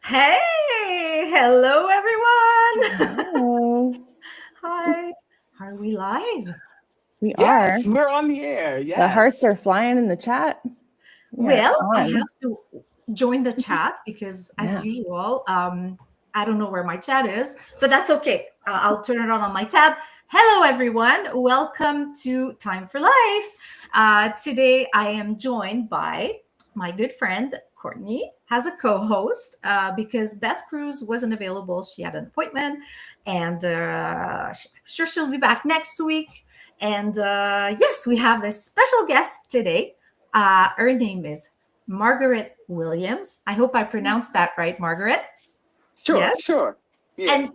Hey, hello everyone. Hello. Hi. Are we live? We are. Yes, we're on the air. The hearts Yes. are flying in the chat. We are Well, I have on. to join the chat because, as Yeah. usual, I don't know where my chat is, but that's okay. I'll turn it on my tab. Hello, everyone. Welcome to Time for Life. Today, I am joined by my good friend Courtney as a co-host because Beth Cruz wasn't available. She had an appointment, and I'm sure she'll be back next week. And yes, we have a special guest today. Her name is Margaret Williams. I hope I pronounced that right, Margaret. Sure, Yes. sure. And Yes.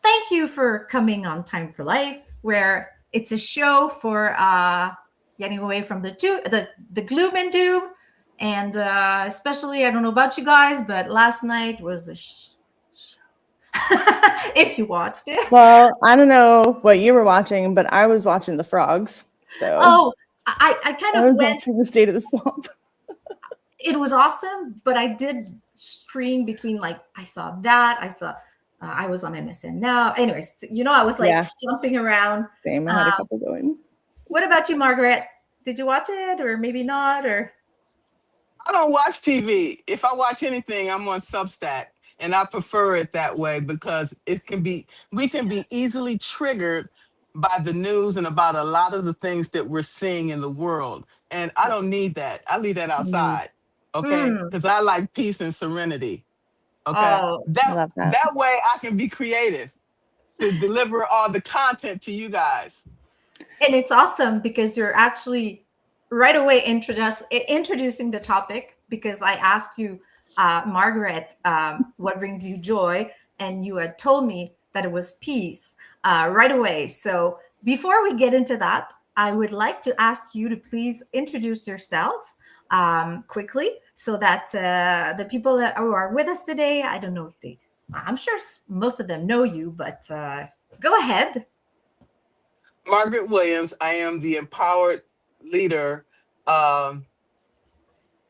thank you for coming on Time for Life, where it's a show for getting away from the gloom and doom. And especially, I don't know about you guys, but last night was a show. If you watched it. Well, I don't know what you were watching, but I was watching the frogs. So Oh, I kind I of was went. watching the state of the swamp. It was awesome, but I did stream between like I saw that I saw I was on MSN now. Anyways, I was like Yeah, jumping around. same. I had a Um, couple going. what about you, Margaret? Did you watch it or maybe not? Or I don't watch TV. If I watch anything, I'm on Substack. And I prefer it that way because we can be easily triggered by the news and about a lot of the things that we're seeing in the world. And I don't need that. I leave that Mm, outside. Okay. mm, Because I like peace and serenity. Okay. oh, I love that. That way I can be creative to deliver all the content to you guys. and it's awesome because you're actually right away introducing the topic because I asked you, Margaret, what brings you joy, and you had told me that it was peace right away. So before we get into that, I would like to ask you to please introduce yourself quickly so that the people that who are with us today, I don't know if I'm sure most of them know you, but go ahead. Margaret Williams. I am the Empowered Leader um,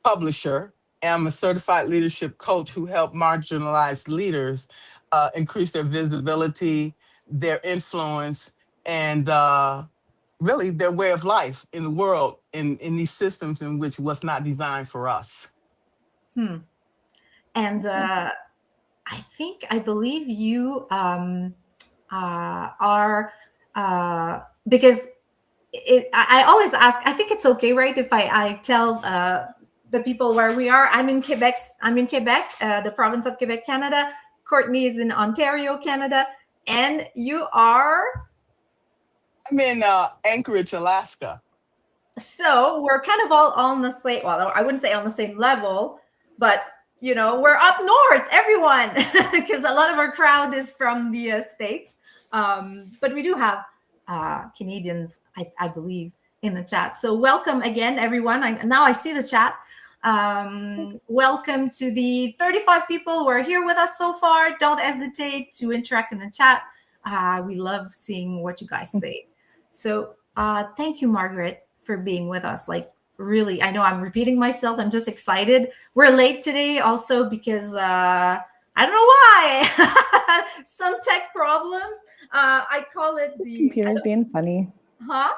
publisher. I'm a certified leadership coach who help marginalized leaders increase their visibility, their influence, and really their way of life in the world, in these systems in which was not designed for us. Hmm. And I believe you are because I always ask. I think it's okay, right? If I tell the people where we are. I'm in Quebec, the province of Quebec, Canada. Courtney is in Ontario, Canada, and you are. I'm in Anchorage, Alaska. So we're kind of all on the same. Well, I wouldn't say on the same level, but we're up north, everyone, because a lot of our crowd is from the states. But we do have Canadians, I believe, in the chat. So welcome again, everyone. Now I see the chat. Welcome to the 35 people who are here with us so far. Don't hesitate to interact in the chat. We love seeing what you guys say. So thank you, Margaret, for being with us. Like, really, I know I'm repeating myself. I'm just excited. We're late today also because I don't know why. Some tech problems. I call it Just computers being funny. huh?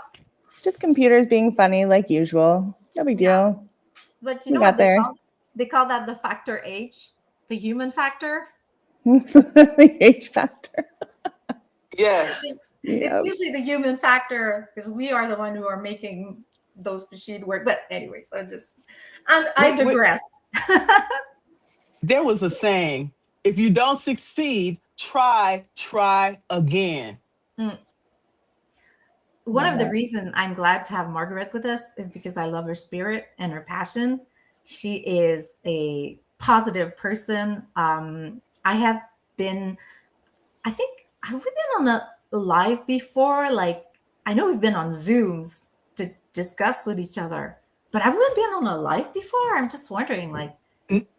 Just computers being funny like usual. No big Yeah. deal. But you We know what got there. they call that the factor H, the human factor. The H factor. Yes. It's Yep. usually the human factor because we are the one who are making those machine work. But anyways, I We, we, digress. there was a saying, if you don't succeed, try again. Mm. One Love of the that. reasons I'm glad to have Margaret with us is because I love her spirit and her passion. She is a positive person. I have been, I think, have we been on a live before? Like, I know we've been on Zooms to discuss with each other, but have we been on a live before? I'm just wondering, like,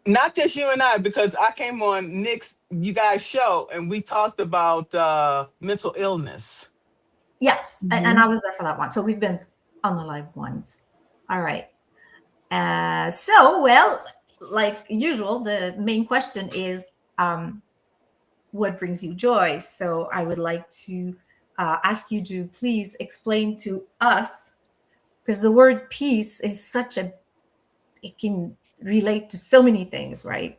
Not just you and I, because I came on Nick's, you guys' show, and we talked about mental illness. yes, and I Hmm. was there for that one. So we've been on the live ones. All right. So, well, like usual, the main question is what brings you joy. So I would like to ask you to please explain to us, because the word peace is such a, it can relate to so many things, right?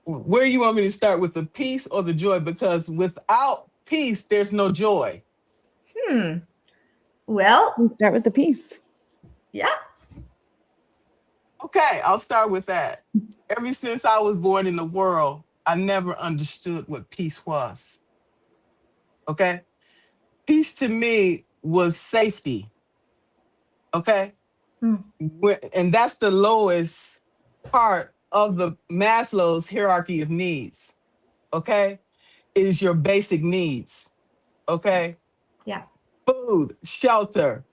Where you want me to start, with the peace or the joy? Because without peace, there's no joy. Well, We start with the peace. yeah. Okay, I'll start with that. Ever since I was born in the world, I never understood what peace was. Okay? Peace to me was safety. Okay? Mm, And that's the lowest part of the Maslow's hierarchy of needs. Okay? It is your basic needs. Okay? yeah. Food, shelter,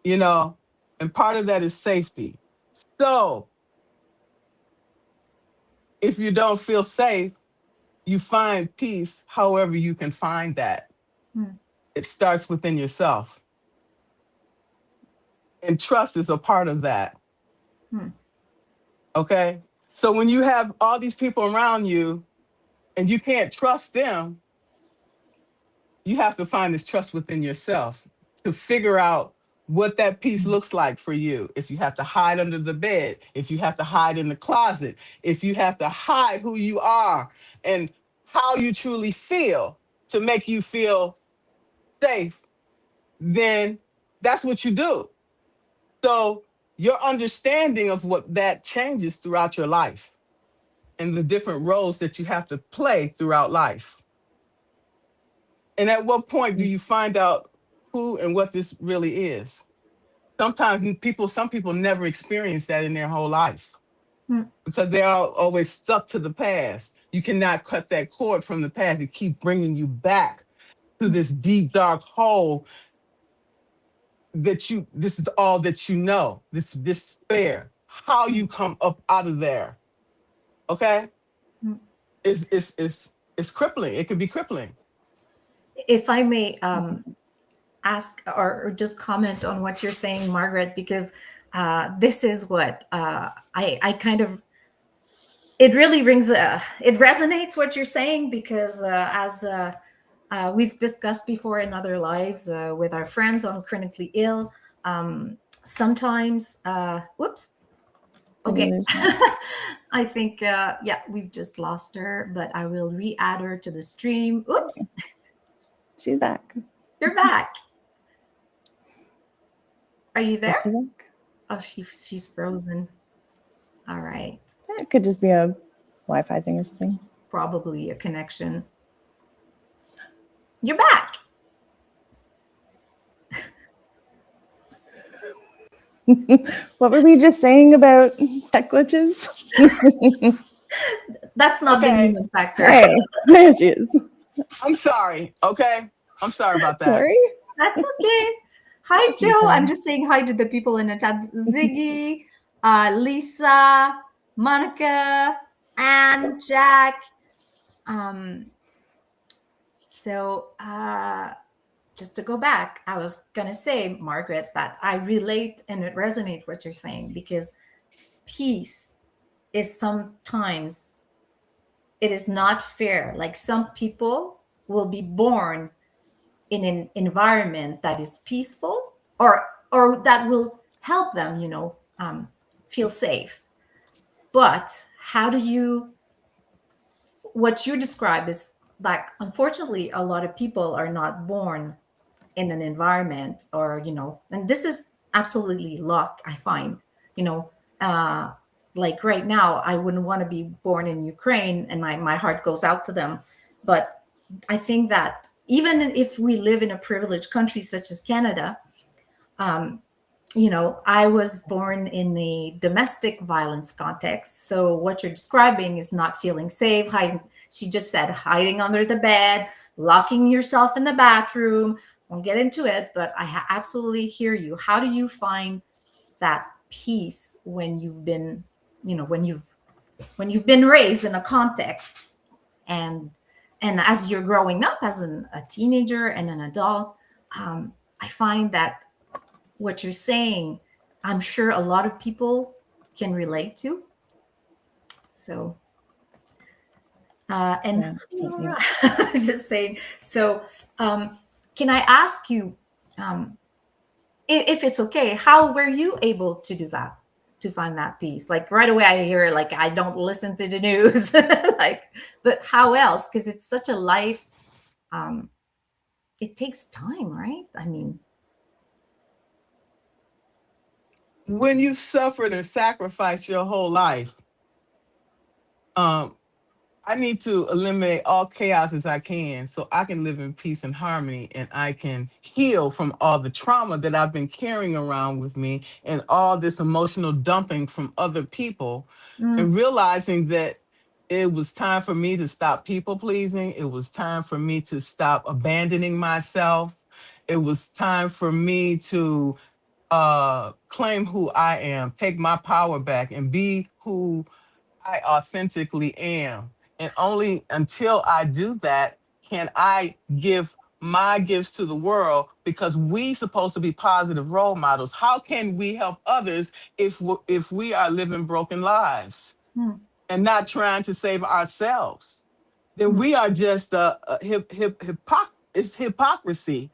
you know, and part of that is safety. So if you don't feel safe, you find peace however you can find that. Mm, It starts within yourself. And trust is a part of that. mm, Okay. So when you have all these people around you and you can't trust them, you have to find this trust within yourself to figure out what that peace looks like for you. If you have to hide under the bed, if you have to hide in the closet, if you have to hide who you are and how you truly feel to make you feel safe, then that's what you do. So your understanding of what that changes throughout your life and the different roles that you have to play throughout life. And at what point do you find out who and what this really is? Sometimes some people never experience that in their whole life mm, because they are always stuck to the past. You cannot cut that cord from the past. It keep bringing you back to mm, this deep, dark hole this is all that you know, this despair. How you come up out of there, okay? mm. It's crippling. It can be crippling. If I may ask or just comment on what you're saying, Margaret, because this is what I kind of, it really rings, it resonates what you're saying, because as we've discussed before in other lives with our friends on chronically ill, sometimes, whoops, Did we okay. lose that? I think, yeah, we've just lost her, but I will re-add her to the stream. Oops, She's back. you're back. Are you Is there? she back? Oh, she's frozen. All right. That could just be a Wi-Fi thing or something. Probably a connection. You're back. What were we just saying about tech glitches? That's not the Okay, human factor. Hey, there she is. I'm sorry. Okay, I'm sorry about that. Sorry. That's okay. Hi, You Joe. I'm fine. just saying hi to the people in the chat. Ziggy, Lisa, Monica, Anne, Jack. Um, so just to go back, I was gonna say, Margaret, that I relate and it resonates what you're saying, because peace is sometimes, it is not fair. Like, some people will be born in an environment that is peaceful, or that will help them, feel safe. But how do you, what you describe is, like, unfortunately a lot of people are not born in an environment, or and this is absolutely luck, I find. you know uh like right now, I wouldn't want to be born in Ukraine, and my heart goes out to them. But I think that even if we live in a privileged country such as Canada, I was born in a domestic violence context. So what you're describing is not feeling safe, hiding. She just said hiding under the bed, locking yourself in the bathroom. Won't get into it, but I absolutely hear you. How do you find that peace when you've been, when you've been raised in a context, and as you're growing up as a teenager and an adult? I find that what you're saying, I'm sure a lot of people can relate to. So And Yeah, absolutely. just saying. So, um, can I ask you, um, if it's okay, how were you able to do that, to find that peace? Like right away, I hear like I don't listen to the news, like, but how else? Because it's such a life. Um, it takes time, right? I mean, When you suffered and sacrificed your whole life, um, I need to eliminate all chaos as I can so I can live in peace and harmony and I can heal from all the trauma that I've been carrying around with me and all this emotional dumping from other people, mm, and realizing that it was time for me to stop people pleasing. It was time for me to stop abandoning myself. It was time for me to claim who I am, take my power back, and be who I authentically am. And only until I do that can I give my gifts to the world, because we supposed to be positive role models. How can we help others if we are living broken lives mm, and not trying to save ourselves? Then mm, we are just it's hypocrisy.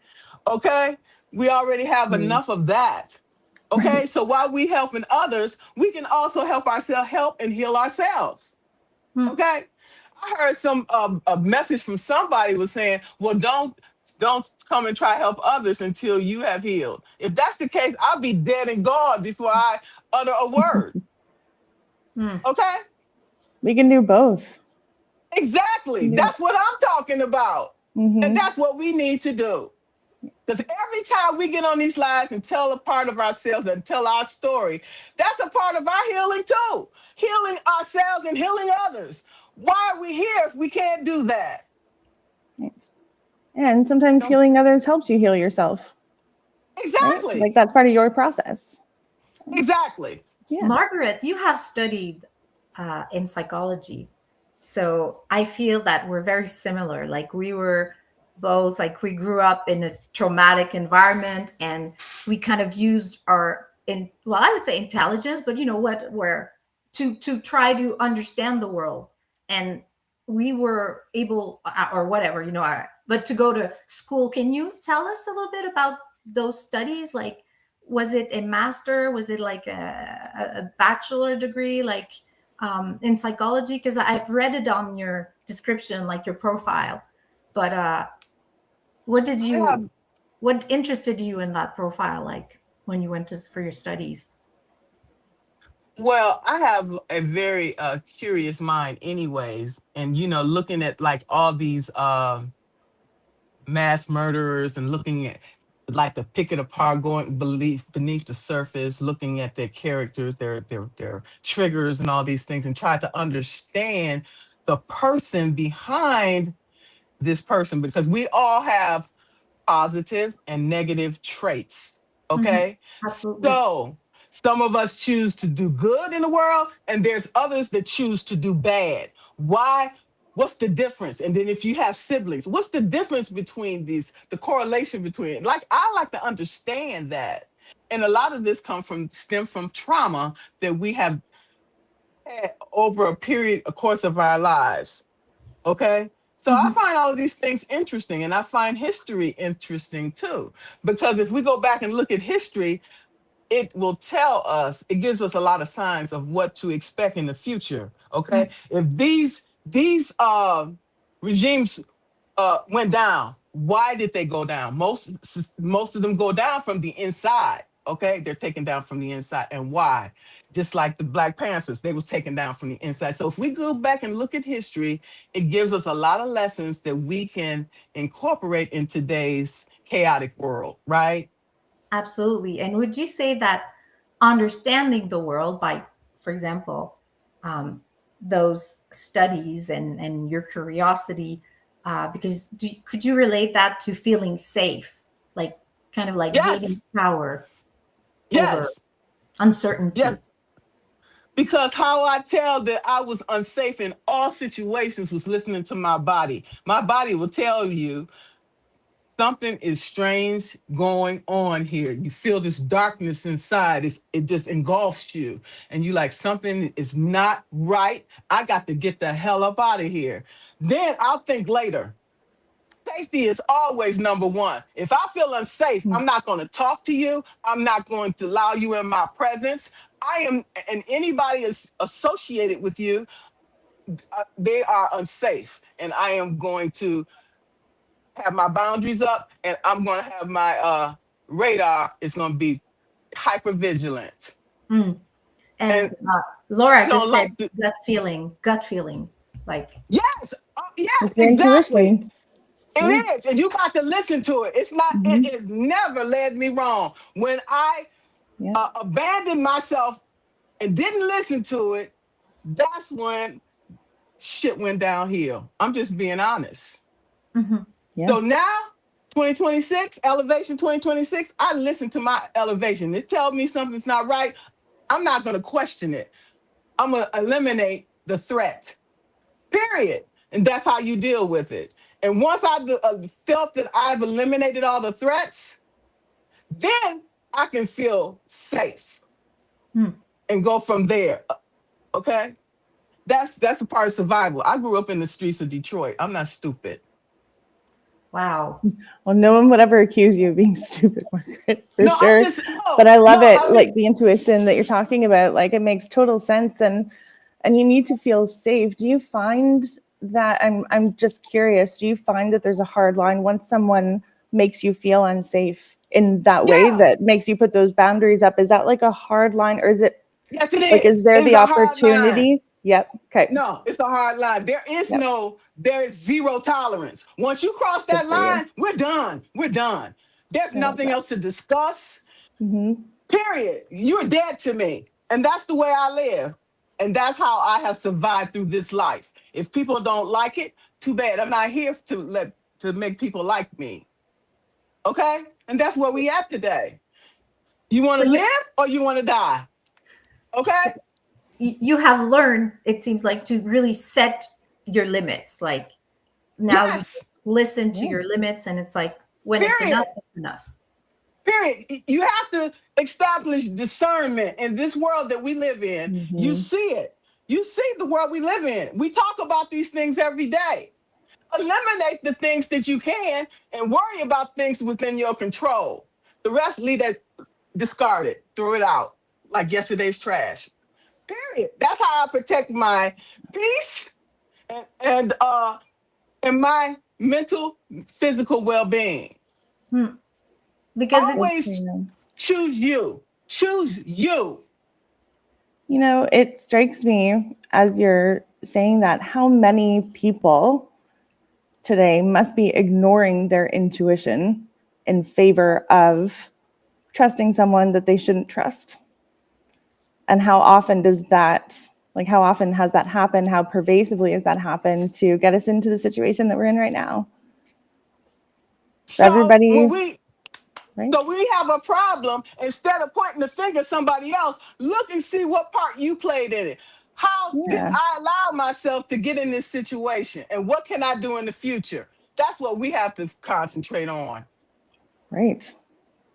Okay? We already have Mm. enough of that. Okay? Right. So while we helping others, we can also help ourselves, help and heal ourselves. mm, Okay? I heard some a message from somebody was saying, "Well, don't come and try to help others until you have healed." If that's the case, I'll be dead and gone before I utter a word. mm, Okay? We can do both. We Exactly. can do That's both. what I'm talking about. And Mm-hmm. that's what we need to do. Because every time we get on these lives and tell a part of ourselves and tell our story, that's a part of our healing too. Healing ourselves and healing others. Why are we here if we can't do that? Right. And sometimes No. healing others helps you heal yourself, right? Exactly. Like that's part of your process. Exactly. Yeah. Margaret, you have studied in psychology. So I feel that we're very similar. Like we were both, like we grew up in a traumatic environment and we kind of used our, well, I would say intelligence, but you know what, where to try to understand the world. And we were able, or whatever, you know, but to go to school, can you tell us a little bit about those studies? Like, was it a master? Was it like a bachelor degree, like in psychology? Because I've read it on your description, like your profile. But what did I you, have, what interested you in that profile, like when you went to for your studies? well, I have a very curious mind anyways. And looking at like all these mass murderers and looking at like to pick it apart, going beneath the surface, looking at their characters, their triggers and all these things, and try to understand the person behind this person, because we all have positive and negative traits. Hmm. Okay. Absolutely. So some of us choose to do good in the world, and there's others that choose to do bad. Why? What's the difference? And then if you have siblings, what's the difference between these, the correlation between, like, I like to understand that. And a lot of this stem from trauma that we have had over a period, a course of our lives. Okay. So I Hmm. find all of these things interesting, and I find history interesting too. Because if we go back and look at history, it will tell us, it gives us a lot of signs of what to expect in the future. Okay. If these regimes went down. Why did they go down? Most of them go down from the inside. Okay, they're taken down from the inside, and why? Just like the Black Panthers, they was taken down from the inside. So if we go back and look at history, it gives us a lot of lessons that we can incorporate in today's chaotic world, right? Absolutely. And would you say that understanding the world by, for example, um, those studies and your curiosity, because could you relate that to feeling safe, like kind of like gaining Yes, power over yes, yes. uncertainty? Because how I tell that I was unsafe in all situations was listening to my body. My body will tell you something is strange going on here. You feel this darkness inside. It just engulfs you. And you like, something is not right. I got to get the hell up out of here. Then I'll think later. Safety is always number one. If I feel unsafe, I'm not going to talk to you. I'm not going to allow you in my presence. I am, and anybody is associated with you, they are unsafe. And I am going to have my boundaries up, and I'm going to have my radar is going to be hyper vigilant. Mm. And And Laura I just don't said like to, gut feeling, like. yes, yes, It's your exactly. intuition. Yeah. It is, and you got to listen to it. It's not. Hmm. It never led me wrong. When I Yeah. abandoned myself and didn't listen to it, that's when shit went downhill. I'm just being honest. Mhm. Yeah. So now, 2026, elevation 2026, I listen to my elevation. It tells me something's not right. I'm not going to question it. I'm going to eliminate the threat, period. And that's how you deal with it. And once I felt that I've eliminated all the threats, then I can feel safe Hmm. and go from there. Okay? That's a part of survival. I grew up in the streets of Detroit. I'm not stupid. Wow. Well, no one would ever accuse you of being stupid, Margaret, for No, I'm sure. just But no, I love no, it, I like mean, the intuition that you're talking about. Like it makes total sense, and you need to feel safe. Do you find that I'm just curious? Do you find that there's a hard line once someone makes you feel unsafe in that way yeah. that makes you put those boundaries up? Is that like a hard line, or is it Yes, it like is is. there It's the a hard line. opportunity? Yep. Okay. No, it's a hard line. Yep. There is zero tolerance. Once you cross Good that for you. line, we're done. We're done. There's I love nothing that. else to discuss. Hmm. Period. You're dead to me. And that's the way I live. And that's how I have survived through this life. If people don't like it, too bad. I'm not here to make people like me. Okay? And that's where we at today. You want So to you live or you want to die? Okay? so you have learned, it seems like, to really set your limits. Like now you Yes. listen to Yeah. your limits, and it's like when it's enough, Period. it's enough. Period. You have to establish discernment in this world that we live in. You Hmm. see it. You see the world we live in. We talk about these things every day. Eliminate the things that you can and worry about things within your control. The rest, leave that, discard it, throw it out like yesterday's trash. Period. That's how I protect my peace and my mental, physical well-being. Hmm. Because it's Good for Always you. choose you. Choose you. You know, it strikes me as you're saying that how many people today must be ignoring their intuition in favor of trusting someone that they shouldn't trust. And how often does that, like, how often has that happened? How pervasively has that happened to get us into the situation that we're in right now? For So when everybody, we right? so we have a problem, instead of pointing the finger at somebody else, look and see what part you played in it. How did Yeah, I allow myself to get in this situation? And what can I do in the future? That's what we have to concentrate on. right.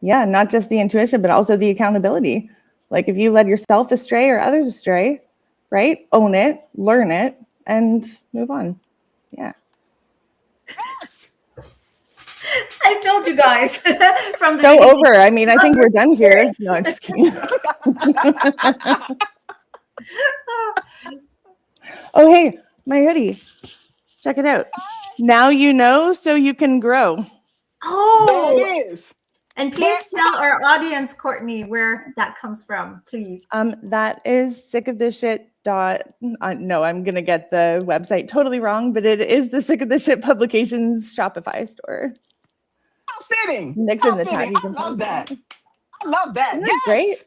Yeah, not just the intuition, but also the accountability. Like if you led yourself astray or others astray, right? Own it, learn it, and move on. Yeah. Yes. I told you guys from the So beginning. over. I mean, I think we're done here. No, I'm just kidding. Oh, hey, my hoodie. Check it out. Now you know, so you can grow. There it Oh, is. and There, please tell our audience, Courtney, where that comes from, please. That is sick of this shit. No, I'm gonna get the website totally wrong, but it is the Sick of This Shit Publications Shopify store. how fitting. Nick's in How the chat. fitting. You I can love post that. it. I love that. Isn't that great? Yes.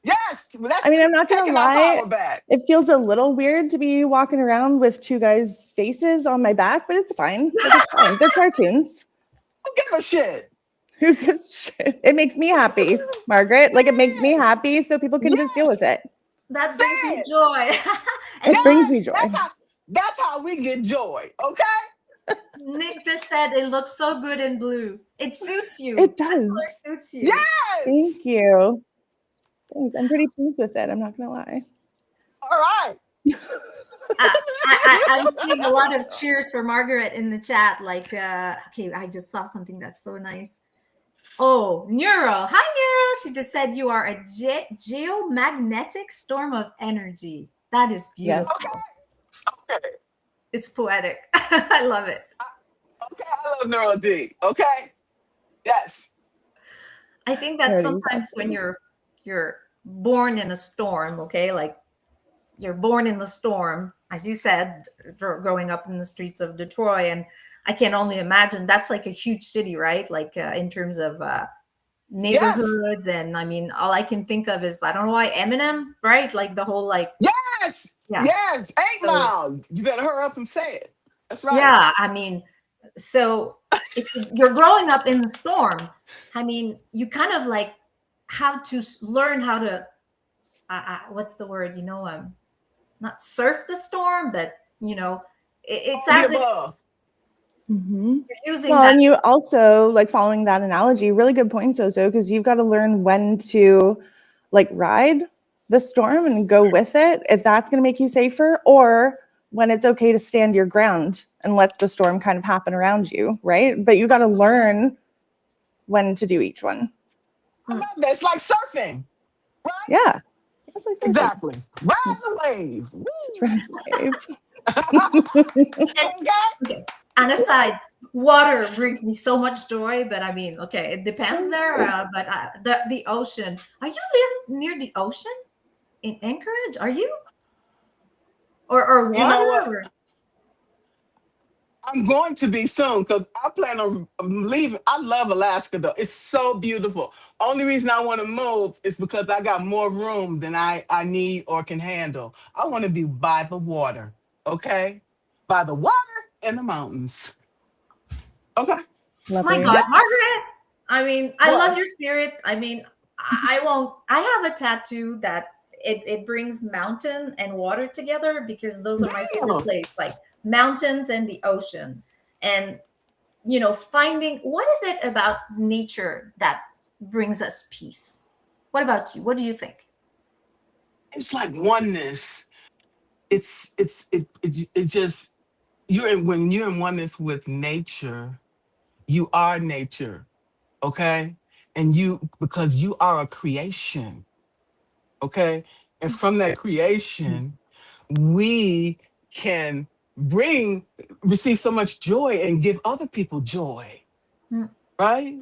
Yes. I Let's mean, I'm not gonna taking our lie. power back. It feels a little weird to be walking around with two guys' faces on my back, but it's fine. Like it's fine. They're cartoons. Who give a shit? Who gives a shit? It makes me happy, Margaret. Like it makes me Yes. happy, so people can just deal with Yes. it. That brings Say you it. joy. And It brings me Yes. joy. That's how we get joy. Okay? Nick just said it looks so good in blue. It suits you. It That color does. suits you. Yes. Thank you. Thanks. I'm pretty pleased with it. I'm not gonna lie. All right. I'm seeing a lot of cheers for Margaret in the chat. Like, okay, I just saw something that's so nice. Oh, Neuro. Hi, Neuro. She just said you are a geomagnetic storm of energy. That is Yes. beautiful. Okay. It's poetic. I love it. Okay. I love Neuro D. Okay. Yes. I think that Very sometimes when exciting. you're born in a storm, okay, like you're born in the storm, as you said, growing up in the streets of Detroit, and I can only imagine that's like a huge city, right? Like in terms of Yes. neighborhoods, and I mean, all I can think of is I don't know why Eminem, right? Like the whole like Yes. yeah. Yes. 8 So Mile. You better hurry up and say it. That's right. yeah, I mean, so if you're growing up in the storm, I mean, you kind of like have to learn how to what's the word? Not surf the storm, but it's All the as if above. Hmm. you're using Well, that. and you also like following that analogy, really good point, Soso, because you've got to learn when to like ride the storm and go with it if that's going to make you safer, or when it's okay to stand your ground and let the storm kind of happen around you, right? But you got to learn when to do each one. I Mm. love that. It's like surfing, right? Yeah, that's like surfing. Exactly. Ride the wave. Just Woo. ride the wave. And Okay. okay, and aside, water brings me so much joy, but I mean, okay, it depends there. But the ocean. Are you live near the ocean in Anchorage? Are you or You water? know what? Or, I'm going to be soon because I plan on leaving. I love Alaska though. It's so beautiful. Only reason I want to move is because I got more room than I need or can handle. I want to be by the water. Okay? By the water and the mountains. Okay? my Lovely. God, Yes. Margaret. I mean, I love What? your spirit. I mean, I won't. I have a tattoo that it brings mountain and water together because those are my favorite Damn. place, like mountains and the ocean. And finding what is it about nature that brings us peace? What about you? What do you think? It's like oneness. It just when you're in oneness with nature, you are nature, okay? And you because you are a creation, okay? And from that creation, we can bring receive so much joy and give other people joy, Mm, right?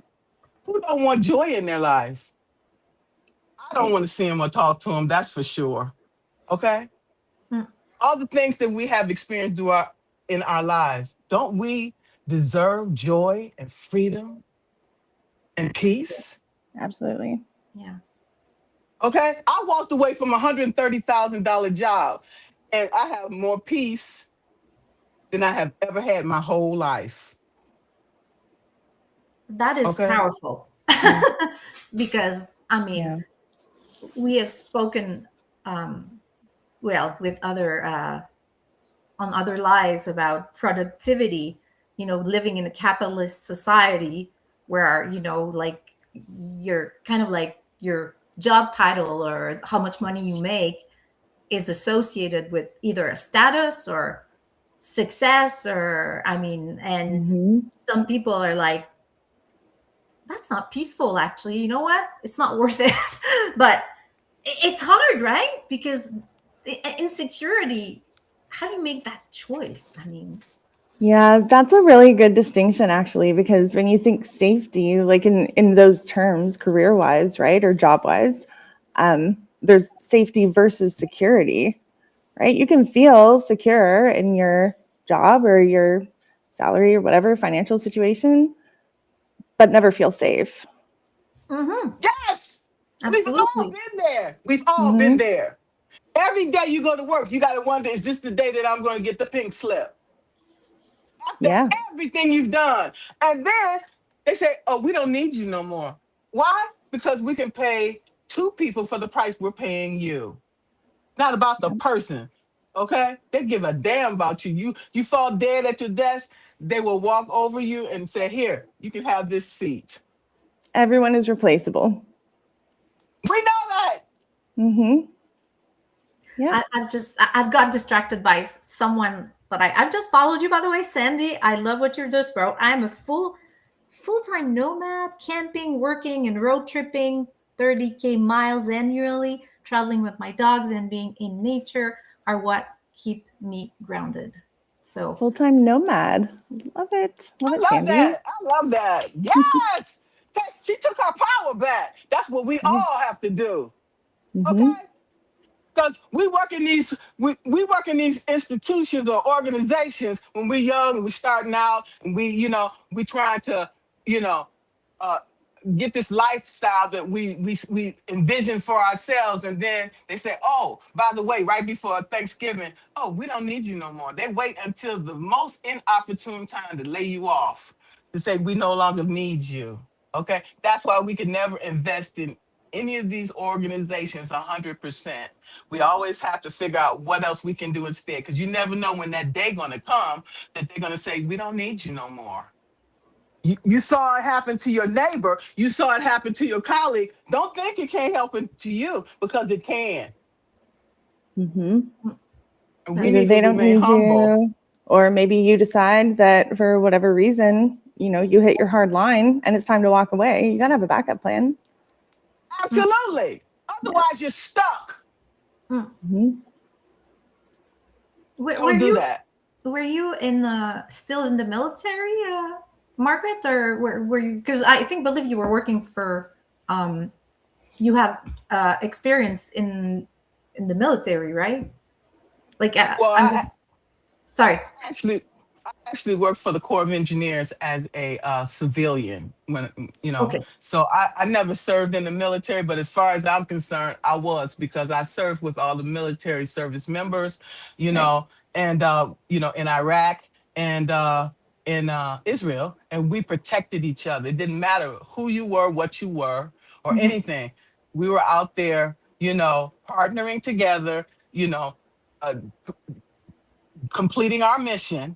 Who don't want joy in their life? I don't Right. want to see them or talk to them, that's for sure. Okay? mm. All the things that we have experienced in our lives, don't we deserve joy and freedom and peace? Absolutely. Yeah, Okay? I walked away from a $130,000 job and I have more peace than I have ever had my whole life. that is Okay? powerful Yeah. because I mean, Yeah. we have spoken well with other on other lives about productivity, living in a capitalist society where, like you're kind of like your job title or how much money you make is associated with either a status or success, or I mean, and Hmm. some people are like, that's not peaceful, actually. You know what? It's not worth it. But it's hard, right? Because insecurity, how do you make that choice? I mean, Yeah, that's a really good distinction actually, because when you think safety, like in those terms, career wise, right, or job wise, there's safety versus security, right? You can feel secure in your job or your salary or whatever financial situation, but never feel safe. mhm, Yes! We've all absolutely. been there. We've all been Hmm. there. Every day you go to work, you got to wonder, is this the day that I'm going to get the pink slip? After Yeah, everything you've done. And then they say, oh, we don't need you no more. Why? Because we can pay two people for the price we're paying you. Not about the yeah, person. Okay? They give a damn about you. You fall dead at your desk. they will walk over you and say, "Here, you can have this seat." Everyone is replaceable. We know that. Mm-hmm. Yeah. I've got distracted by someone, but I've just followed you, by the way, Sandy. I love what you're doing, bro. I'm a full-time nomad, camping, working, and road tripping 30K miles annually, traveling with my dogs and being in nature are what keep me grounded. So Full-time nomad. Love it. Love I it, love Sandy. that. I love that. Yes. She took her power back. That's what we all have to do. Okay? Mm-hmm. Because we work in these institutions or organizations when we're young and we're starting out and we trying to, you know, uh, get this lifestyle that we envision for ourselves, and then they say, "Oh, by the way, right before Thanksgiving, oh, we don't need you no more." They wait until the most inopportune time to lay you off, to say we no longer need you. Okay, that's why we can never invest in any of these organizations 100%. We always have to figure out what else we can do instead, because you never know when that day gonna come that they're gonna say we don't need you no more. You saw it happen to your neighbor. You saw it happen to your colleague. Don't think it can't happen to you, because it can. Mm-hmm. And we that's Either need to they don't remain need humble. you, or maybe you decide that for whatever reason, you hit your hard line and it's time to walk away. You got to have a backup plan. mm, Absolutely. Yeah. Otherwise, you're stuck. mm. Mm-hmm. Were Don't do you that. in the still in the military, Margaret, or were you? Because I think believe you were working for. Um, you have experience in the military, right? Like Well, I'm just sorry. actually I actually worked for the Corps of Engineers as a civilian Okay. so I never served in the military, but as far as I'm concerned, I was, because I served with all the military service members, you Right. know, and in Iraq and in Israel, and we protected each other. It didn't matter who you were, what you were, or Mhm, anything. We were out there, partnering together, you know, uh, completing our mission.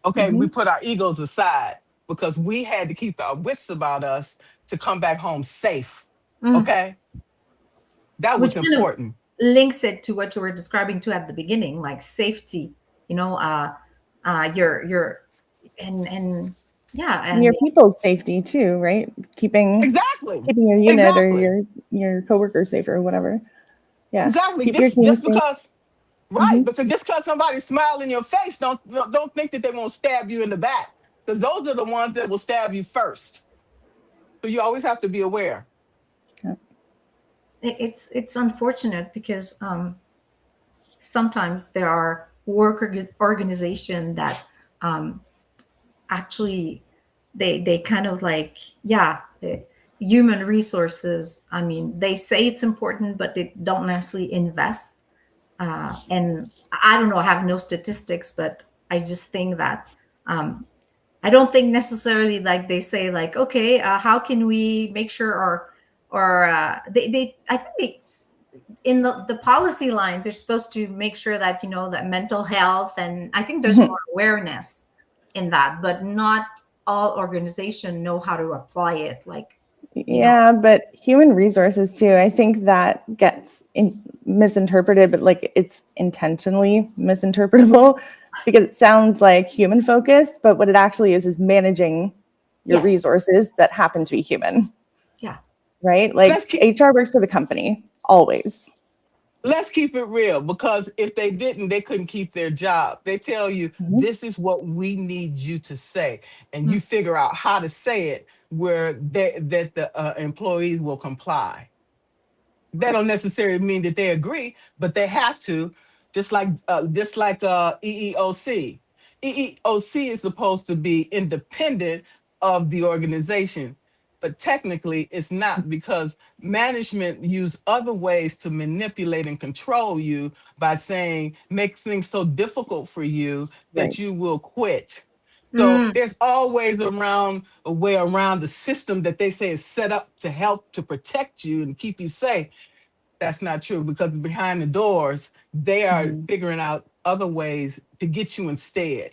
Okay, we Mm-hmm. put our egos aside because we had to keep our wits about us to come back home safe. mhm. Okay, that Which was kind of important. links it to what you were describing too at the beginning, like safety. You know, your and yeah, And your and people's safety too, right? Keeping Exactly, keeping your unit or exactly, your coworker safe or whatever. Yeah. exactly. Keep your team Just safe. because, right? Mm-hmm. Because just because somebody smile in your face, don't think that they won't stab you in the back, because those are the ones that will stab you first. So you always have to be aware. Yeah. it's unfortunate because sometimes there are work organization that um, actually they kind of like human resources. I mean, they say it's important, but they don't necessarily invest. And I don't know, I have no statistics, but I just think that um, I don't think necessarily like they say like, okay, how can we make sure or they I think it's in the policy lines are supposed to make sure that that mental health, and I think there's more awareness in that, but not all organizations know how to apply it. Like, you know, Yeah, but human resources too. I think that gets misinterpreted, but like it's intentionally misinterpretable because it sounds like human focused, but what it actually is managing your yeah, resources that happen to be human, yeah, right? Let's Like keep HR works for the company always. let's keep it real, because if they didn't, they couldn't keep their job. They tell you, Mhm. this is what we need you to say, and you mm, figure out how to say it where that the employees will comply. That don't necessarily mean that they agree, but they have to. Just like EEOC. EEOC is supposed to be independent of the organization, but technically it's not, because management use other ways to manipulate and control you by saying make things so difficult for you that Right. you will quit. So mm, there's always around a way around the system that they say is set up to help to protect you and keep you safe. That's not true, because behind the doors, they are Mhm. figuring out other ways to get you instead.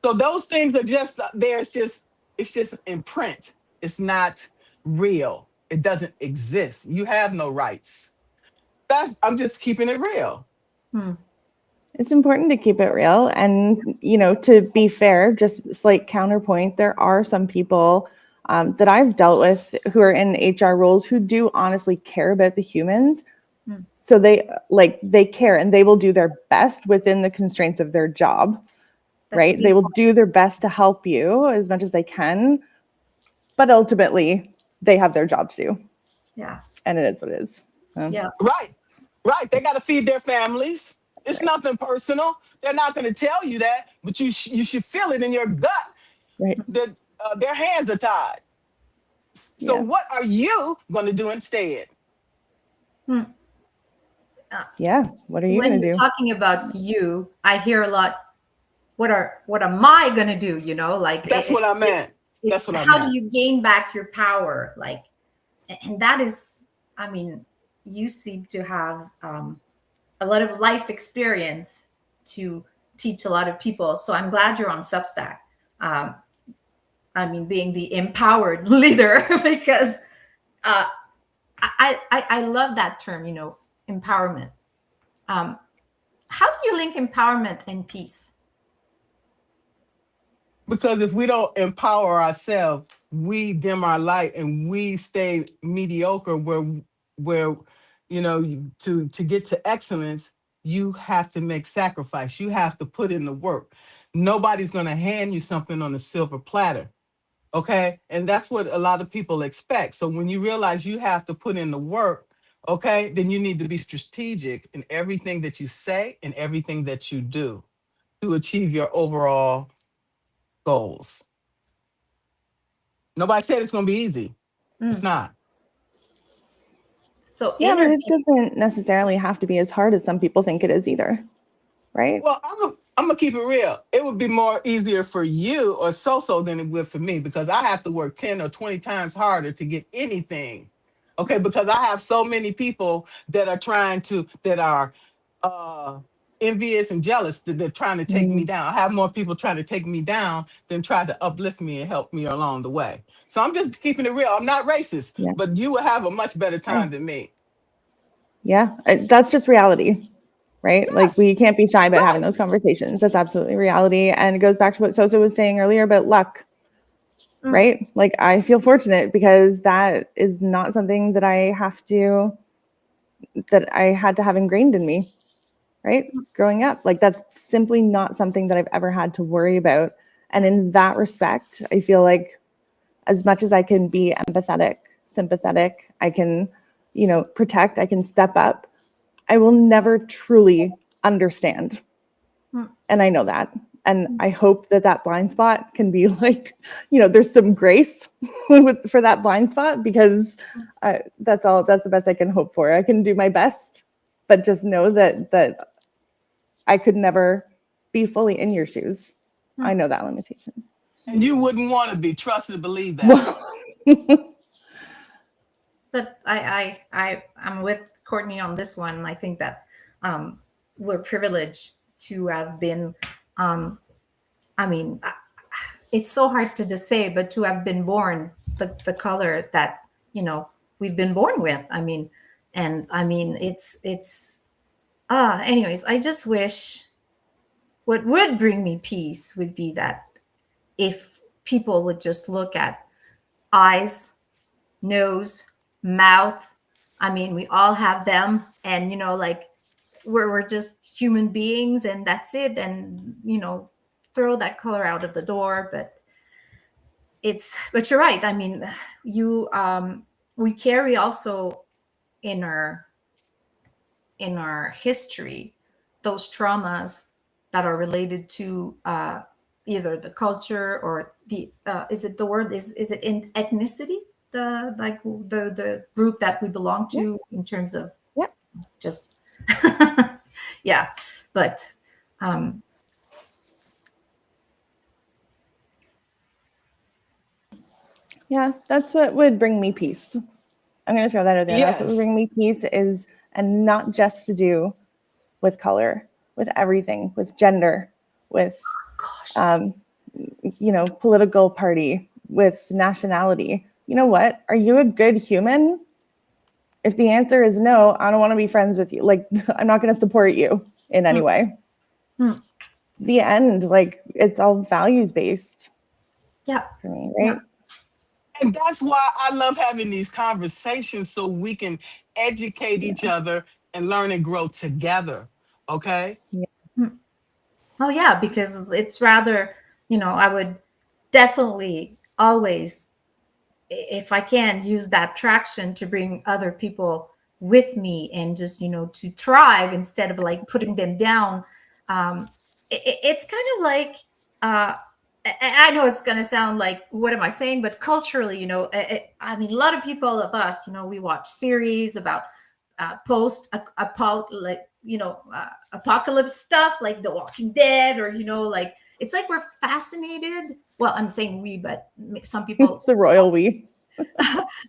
So those things are just there. It's just in print. It's not real. It doesn't exist. You have no rights. That's I'm just keeping it real. Hmm. It's important to keep it real. And, to be fair, just slight counterpoint, there are some people that I've dealt with who are in HR roles who do honestly care about the humans. Hmm. So they care and they will do their best within the constraints of their job, That's right? the They will do their best to help you as much as they can, but ultimately they have their job to do, yeah, and it is what it is. yeah. Right. Right. They got to feed their families. It's Right, nothing personal. They're not going to tell you that, but you should feel it in your gut right, that their hands are tied. So yeah, what are you going to do instead? Hmm. Uh, yeah. What are you when gonna you're do? talking about you, I hear a lot. What am I gonna do? Like That's what I meant. That's it's what I how do meant. you gain back your power? Like, and that is, I mean, you seem to have a lot of life experience to teach a lot of people. So I'm glad you're on Substack. Um, I mean, being the empowered leader, because uh, I love that term. Empowerment. Um, how do you link empowerment and peace? Because if we don't empower ourselves, we dim our light and we stay mediocre where to get to excellence, you have to make sacrifice. You have to put in the work. Nobody's going to hand you something on a silver platter. Okay? And that's what a lot of people expect. So when you realize you have to put in the work, okay, then you need to be strategic in everything that you say and everything that you do to achieve your overall goals. Nobody said it's going to be easy. It's Mm. not. So Yeah, but inner it peace. doesn't necessarily have to be as hard as some people think it is either, right? Well, I'm gonna keep it real. It would be more easier for you or so than it would for me because I have to work 10 or 20 times harder to get anything. Okay, because I have so many people that are that are uh envious and jealous that they're trying to take me Mm, down. I have more people trying to take me down than try to uplift me and help me along the way. So I'm just keeping it real. I'm not racist, yeah, but you will have a much better right. time than me. Yeah, that's just reality, right? Like we Yes. can't be shy about having Right. those conversations. That's absolutely reality. And it goes back to what Sosa was saying earlier about luck, Mm. right? Like I feel fortunate because that is not something that I had to have ingrained in me, right? Growing up. Like that's simply not something that I've ever had to worry about. And in that respect, I feel like as much as I can be empathetic, sympathetic, I can, protect, I can step up, I will never truly understand. Mm. And I know that. And I hope that that blind spot can be like, there's some grace for that blind spot because that's the best I can hope for. I can do my best, but just know that I could never be fully in your shoes. I Mm. know that limitation. And you wouldn't want to be trusted to believe that. Well, But I'm with Courtney on this one. I think that um, we're privileged to have been. Um, I mean, it's so hard to just say, but to have been born the color that we've been born with. I mean, and I mean, it's. Anyways, I just wish what would bring me peace would be that if people would just look at eyes, nose, mouth. I mean, we all have them, and like we're just human beings, and that's it. And throw that color out of the door. But you're right. I mean, you we carry also in our history those traumas that are related to either the culture or the is it the word is it in ethnicity, the like the group that we belong yeah, to in terms of yeah, just yeah. But um yeah. That's what would bring me peace. I'm going to throw that out there. That's what would Yes. bring me peace is, and not just to do with color, with everything, with gender, with gosh, political party, with nationality. You know what? Are you a good human? If the answer is no, I don't want to be friends with you. Like, I'm not going to support you in any way. Mm. The end, like, it's all values based Yeah. for me, Yeah. right? And that's why I love having these conversations so we can educate each Yeah. other and learn and grow together. Okay. Yeah. Mm. Oh yeah, because it's rather, I would definitely always, if I can, use that traction to bring other people with me and just, to thrive instead of like putting them down. It's kind of like, uh, I know it's going to sound like, what am I saying? But culturally, I mean, a lot of people of us, we watch series about like, apocalypse stuff like The Walking Dead, or, like, it's like we're fascinated. Well, I'm saying we, but some It's people, the royal we.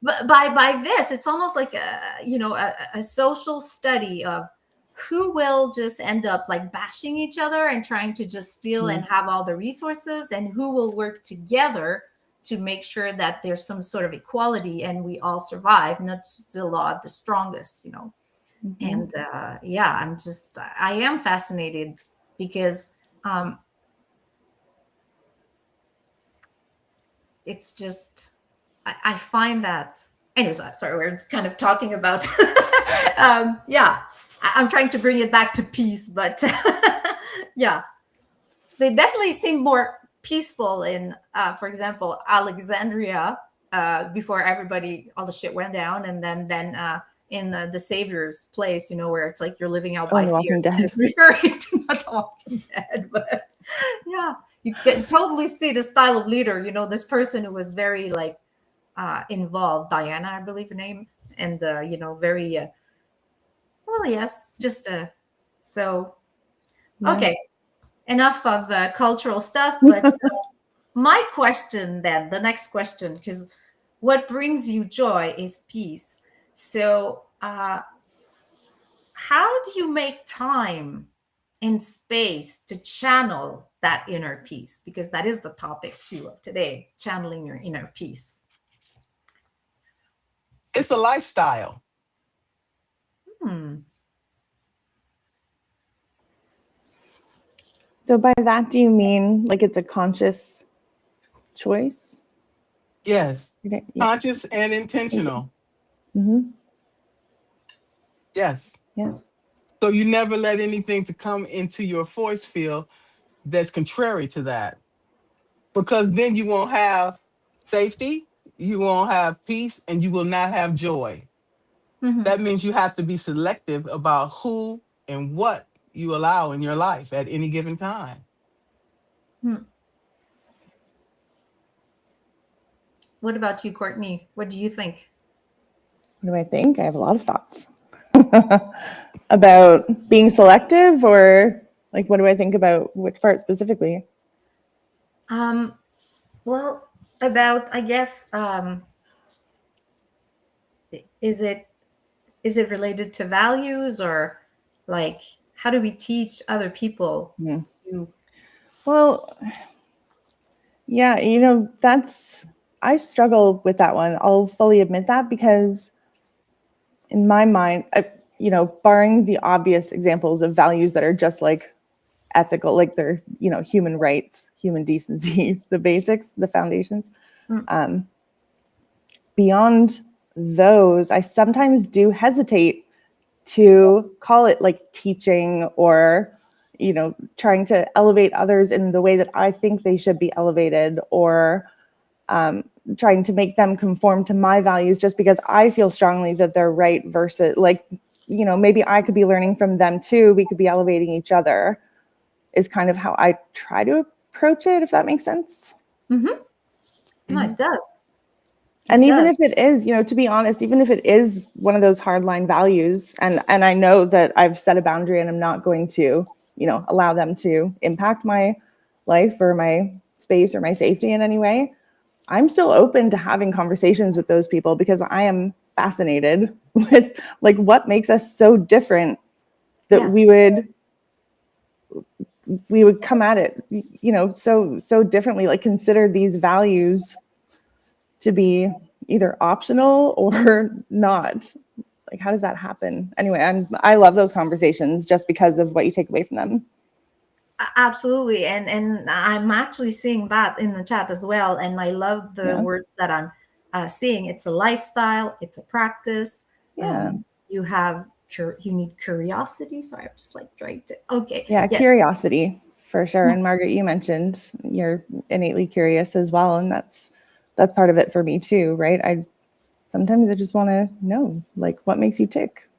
but by this, it's almost like a social study of who will just end up like bashing each other and trying to just steal Yeah. and have all the resources, and who will work together to make sure that there's some sort of equality and we all survive, not just the law of the strongest. Mm-hmm. And yeah, I am fascinated because it's just, I find that. Anyways, sorry, we're kind of talking about. Yeah, I'm trying to bring it back to peace, but yeah, they definitely seem more peaceful in, for example, Alexandria, before all the shit went down, and then in the Savior's place, where it's like you're living out Oh, by and The fear. Walking Dead. It's referring to not The Walking Dead, but yeah, you totally see the style of leader. This person who was very like involved, Diana, I believe her name, and very well, yes, just so Yeah. okay. Enough of cultural stuff, but my question then, the next question, because what brings you joy is peace. So, how do you make time and space to channel that inner peace? Because that is the topic too of today, channeling your inner peace. It's a lifestyle. Hmm. So by that, do you mean like it's a conscious choice? Yes. Okay. Yes. Conscious and Thank you. intentional. Mm-hmm. Yes. Yeah. So you never let anything to come into your force field that's contrary to that, because then you won't have safety, you won't have peace, and you will not have joy. Hmm. That means you have to be selective about who and what you allow in your life at any given time. Hmm. What about you, Courtney? What do you think? What do I think? I have a lot of thoughts about being selective, or like, what do I think about which part specifically? Um, well, about, I guess, is it related to values, or like how do we teach other people Hmm. to? Well, yeah, I struggle with that one. I'll fully admit that, because in my mind, barring the obvious examples of values that are just like ethical, like they're, human rights, human decency, the basics, the foundations. Mm. Beyond those, I sometimes do hesitate to call it like teaching, or, trying to elevate others in the way that I think they should be elevated, or trying to make them conform to my values just because I feel strongly that they're right, versus like, maybe I could be learning from them too. We could be elevating each other, is kind of how I try to approach it, if that makes sense. Mm-hmm. No, Mhm. it does. It And even does. if it is, to be honest, even if it is one of those hardline values, and I know that I've set a boundary and I'm not going to, allow them to impact my life or my space or my safety in any way, I'm still open to having conversations with those people, because I am fascinated with like what makes us so different that Yeah. we would we would come at it, so differently, like consider these values to be either optional or not. Like, how does that happen? Anyway, I love those conversations just because of what you take away from them. Absolutely, and I'm actually seeing that in the chat as well, and I love the Yeah. words that I'm seeing. It's a lifestyle, it's a practice. Yeah. You have you need curiosity. Sorry, I'm just like trying to. Okay, Yeah, yes. curiosity for sure. And Margaret, you mentioned you're innately curious as well, and that's part of it for me too, right? Sometimes I just want to know, like, what makes you tick.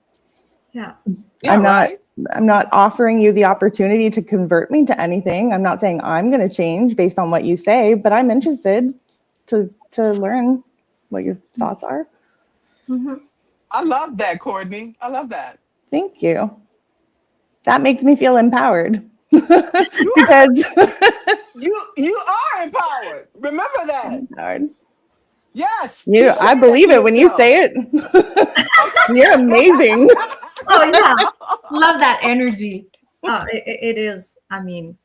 Yeah. Yeah, right. I'm not offering you the opportunity to convert me to anything. I'm not saying I'm going to change based on what you say, but I'm interested to learn what your thoughts are. Mm-hmm. I love that, Courtney. I love that. Thank you. That makes me feel empowered You because you are empowered. Remember that. empowered. Yes. You, Keep I saying that believe to it when you yourself. say it. You're amazing. Oh yeah, love that energy. It is. I mean,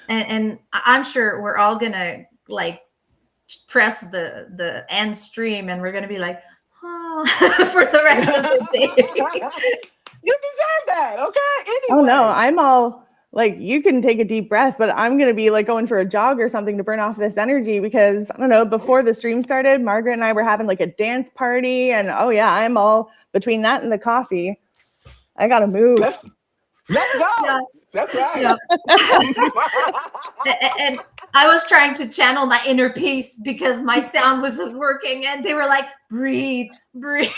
and I'm sure we're all gonna like press the end stream, and we're gonna be like, oh, for the rest of the day. You deserve that, okay? Oh no, Anyway. I'm all like, you can take a deep breath, but I'm going to be like going for a jog or something to burn off this energy because I don't know, before the stream started, Margaret and I were having like a dance party, and oh yeah, I'm all between that and the coffee. I got to move. Let's Yeah, go. That's right. yeah. And I was trying to channel my inner peace because my sound wasn't working, and they were like, breathe, breathe.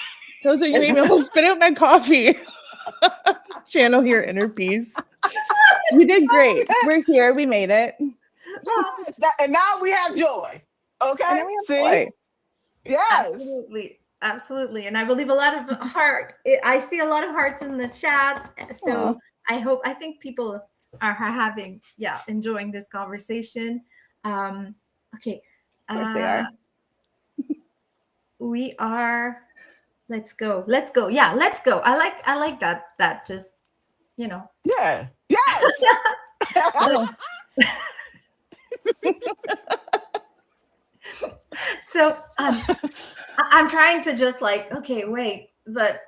So you made me almost spit out my coffee. Channel your inner peace. You did great. We're here. We made it. Yes, and now we have joy. Okay? And now we have See? joy. Yes. Absolutely. Absolutely. And I believe a lot of I see a lot of hearts in the chat. So I think people are having, enjoying this conversation. Okay. Of course they are. We are, let's go. Let's go. Yeah, let's go. I like that just, Yeah. Yes. So I'm trying to just like, okay, wait, but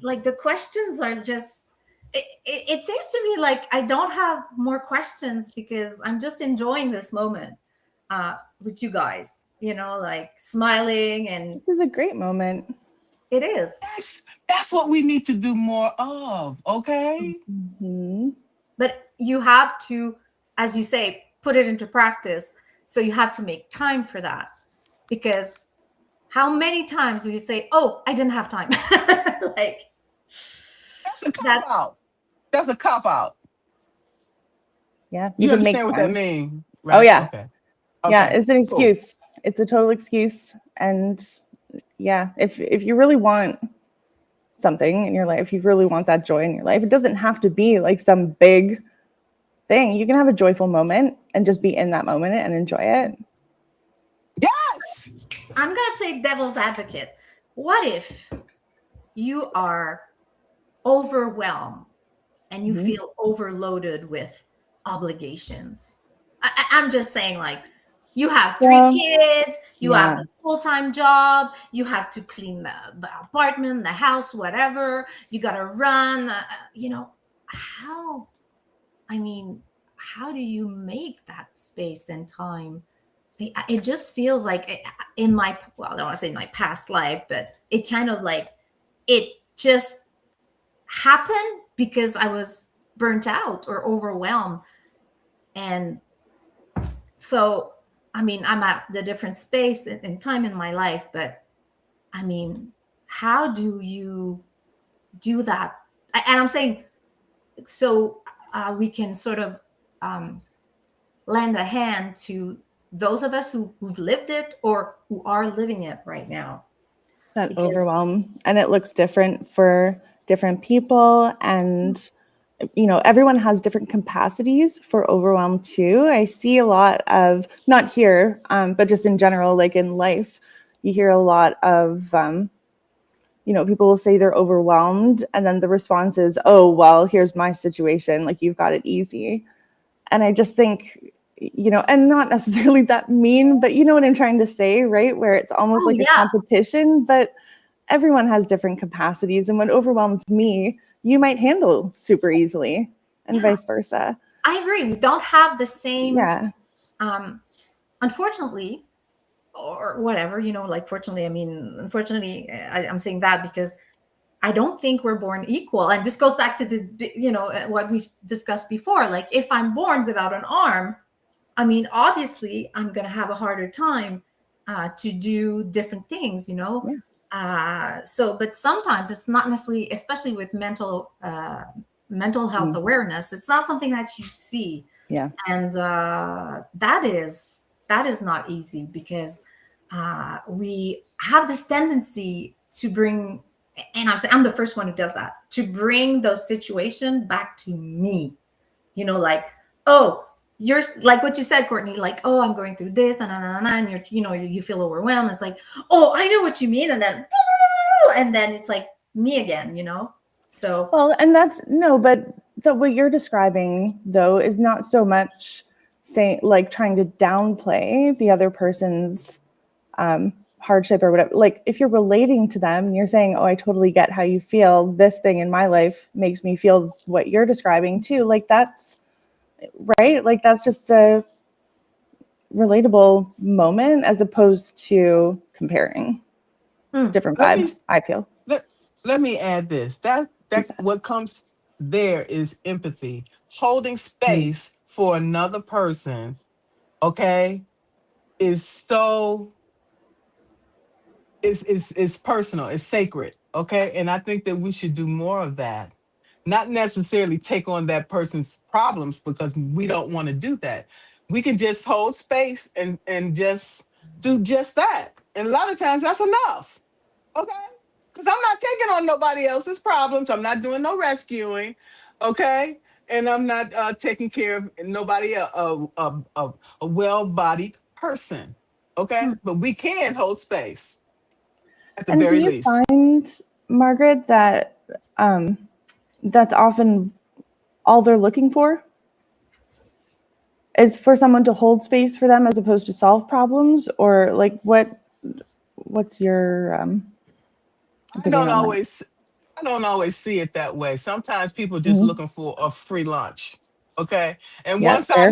like the questions are just, it seems to me like I don't have more questions because I'm just enjoying this moment with you guys, like smiling, and This is a great moment. it is. That's what we need to do more of, okay? Mm-hmm. But you have to, as you say, put it into practice. So you have to make time for that, because how many times do you say, oh, I didn't have time? Like, That's a cop out. That's a cop out. Yeah. You can make understand what time. that means, right? Oh yeah. Okay. Yeah, it's an excuse. Cool. It's a total excuse. And yeah, if you really want something in your life, if you really want that joy in your life, it doesn't have to be like some big thing. You can have a joyful moment and just be in that moment and enjoy it. Yes. I'm going to play devil's advocate. What if you are overwhelmed and you feel overloaded with obligations? I'm just saying, like, you have 3 kids, you have a full-time job, you have to clean the apartment, the house, whatever. You got to run, how do you make that space and time? It just feels like in my, well, I don't want to say my past life, but it kind of like, it just happened because I was burnt out or overwhelmed. And so, I'm at the different space and time in my life, but how do you do that? And I'm saying, so we can sort of lend a hand to those of us who've lived it or who are living it right now. That overwhelm. And it looks different for different people. And, everyone has different capacities for overwhelm too. I see a lot of, not here, but just in general, like in life, you hear a lot of, people will say they're overwhelmed. And then the response is, oh, well, here's my situation. Like, you've got it easy. And I just think, and not necessarily that mean, but you know what I'm trying to say, right? Where it's almost Oh like a yeah, competition, but everyone has different capacities. And what overwhelms me, you might handle super easily, and yeah. vice versa. I agree. We don't have the same. Yeah. Um, unfortunately, or whatever, like fortunately, I mean, unfortunately, I'm saying that because I don't think we're born equal. And this goes back to what we've discussed before. Like, if I'm born without an arm, I mean, obviously, I'm going to have a harder time to do different things, Yeah. So, but sometimes it's not necessarily, especially with mental health awareness, it's not something that you see. Yeah. And that is not easy because we have this tendency to bring, and I'm the first one who does that, to bring those situations back to me, like, oh, you're like what you said, Courtney, like, oh, I'm going through this and you're, you feel overwhelmed. It's like, oh, I know what you mean. And then it's like me again, so. Well, and that's no, but what you're describing though is not so much saying like trying to downplay the other person's hardship or whatever. Like if you're relating to them and you're saying, "Oh, I totally get how you feel. This thing in my life makes me feel what you're describing too." Like that's right. Like that's just a relatable moment as opposed to comparing. Different Let me vibe, I feel. let, let me add this. That what comes there is empathy, holding Mm. space for another person, okay, is so is personal, it's sacred, okay? And I think that we should do more of that. Not necessarily take on that person's problems because we don't want to do that. We can just hold space and just do just that. And a lot of times that's enough. Okay? Because I'm not taking on nobody else's problems. I'm not doing no rescuing. Okay? And I'm not taking care of nobody else, a well bodied person. Okay? But we can hold space at the And do very you least. find, Margaret, that um, that's often all they're looking for is for someone to hold space for them as opposed to solve problems? Or like what's your I opinion don't on that? always I don't always see it that way. Sometimes people just Hmm. looking for a free lunch. Okay? And Yeah, fair.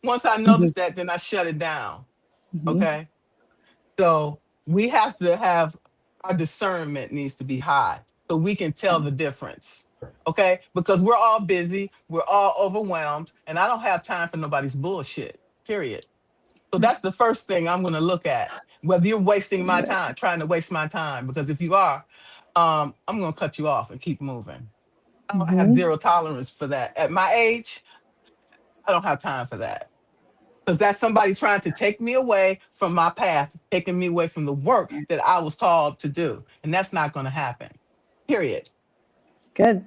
once I Hmm. notice that, then I shut it down. Hmm. Okay? So we have to have our discernment needs to be high so we can tell the difference. Okay? Because we're all busy, we're all overwhelmed, and I don't have time for nobody's bullshit. Period. So that's the first thing I'm going to look at. Whether you're wasting my time, trying to waste my time, because if you are, I'm going to cut you off and keep moving. I don't have Hmm. zero tolerance for that. At my age, I don't have time for that because that's somebody trying to take me away from my path, taking me away from the work that I was called to do. And that's not going to happen. Period. Good.